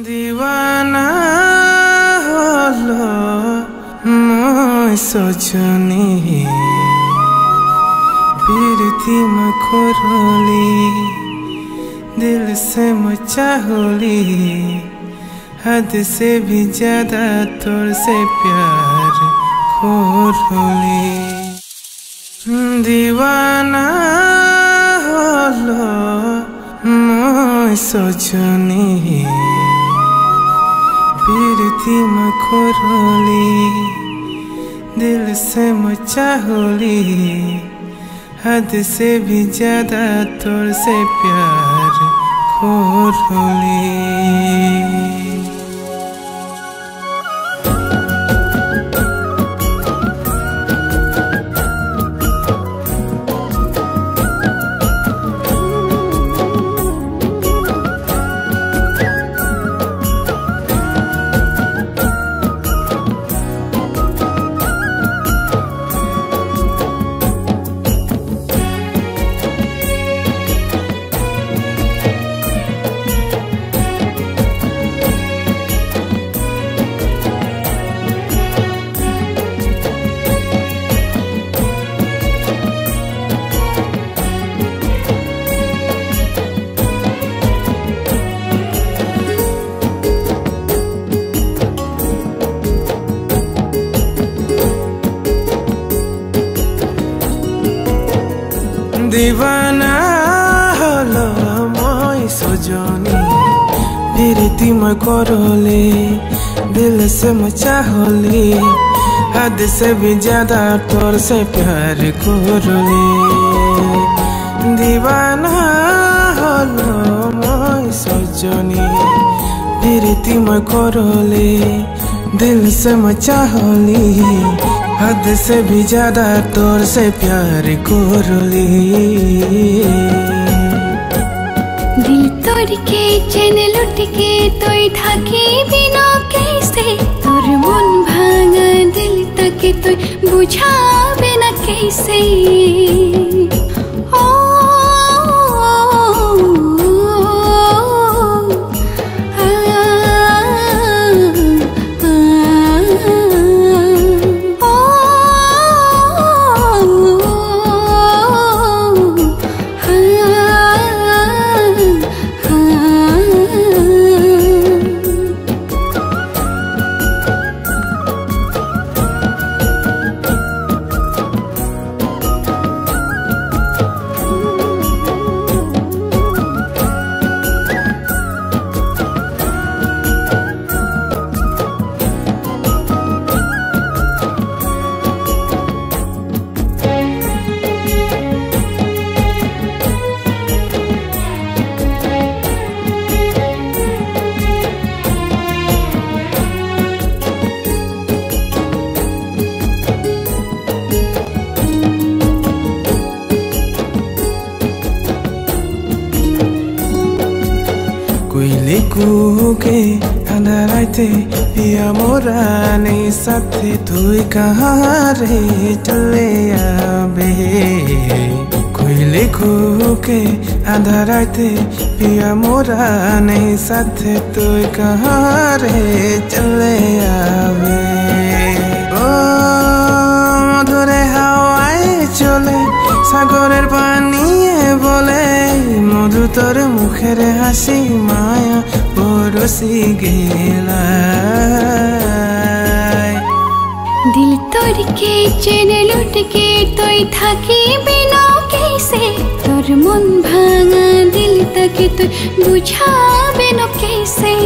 দিওয়ানা হলো মই সজনী पीरती मखोरली दिल से मचाहोली हद से भी ज्यादा तोर से प्यार खोरली दीवाना हलो মই सजनी पीरती मखोरली दिल से मचाहोली हद से भी ज्यादा तोर से प्यार खोरली दीवाना हलो মই सजनी पीरती मखोरली दिल से मचाहोली हद से भी ज्यादा तोर से प्यार खोरली दीवाना हलो মই सजनी पीरती मखोरली दिल से मचाहोली हद से भी ज्यादा तोर से प्यार खोरली दिल तोड़ के चैन लुट के तोय थाकी बिना कैसे तोर मन भांगा दिल तक तोय बुझाबे ना कैसे कोयले कुके अंधाराते पिया मोरा नहीं साथे तुई कहाँ रे चले आबे कोयले कुके अंधाराते पिया मोरा नहीं साथे तुई कहाँ रे चले आबे ओ मधुरे हावाए चले सागरेर पानिए बोले मधु तोर मुखेर हासि माया बरसी गेला दिल तोड़ के चैन लुट के तोय थाकी बिना कैसे तोर मन भांगा दिल तक तोय बुझाबे ना कैसे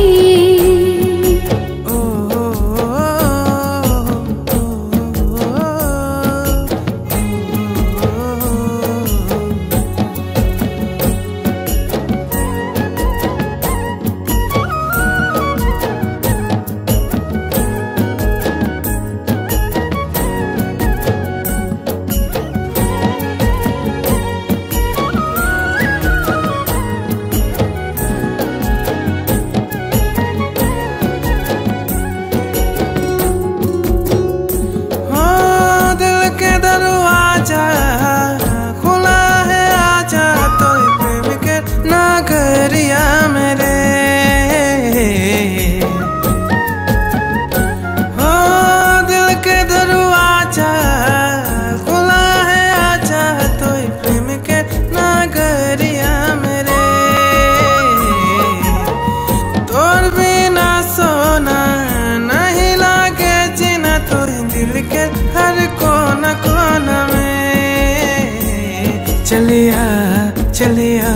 चलिया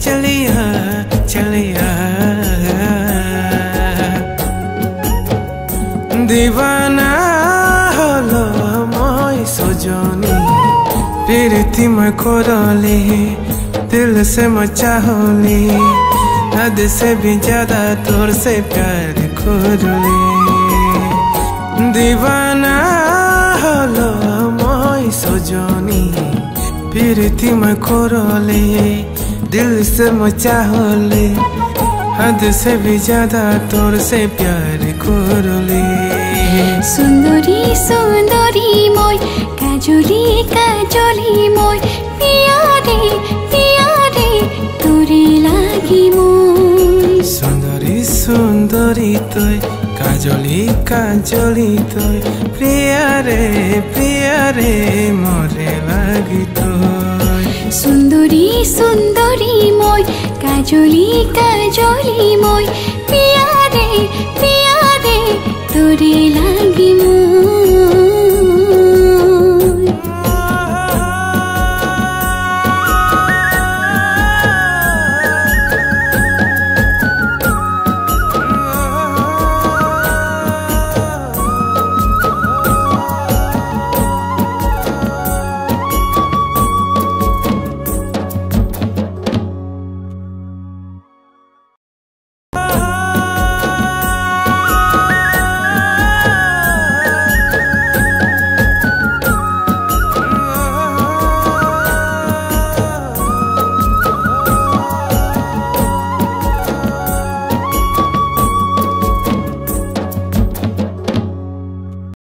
चलिया चलिया दीवाना हलो मोई सजनी प्रीति मैं करली दिल से मैं चाहली हद से भी ज्यादा तोर से प्यार करली दीवाना हलो मोई सजनी प्रीति मैं करली दिल से मैं चाहली हद से भी ज्यादा तोर से प्यार करली सुंदरी सुंदरी मोय काजली काजली मोय पियारे पियारे तोरे लागी मोय सुंदरी सुंदरी तोय काजली काजली तोय प्रियारे प्रियारे मोरे लागी तोय सुंदरी सुंदरी मोय काजली काजली मोय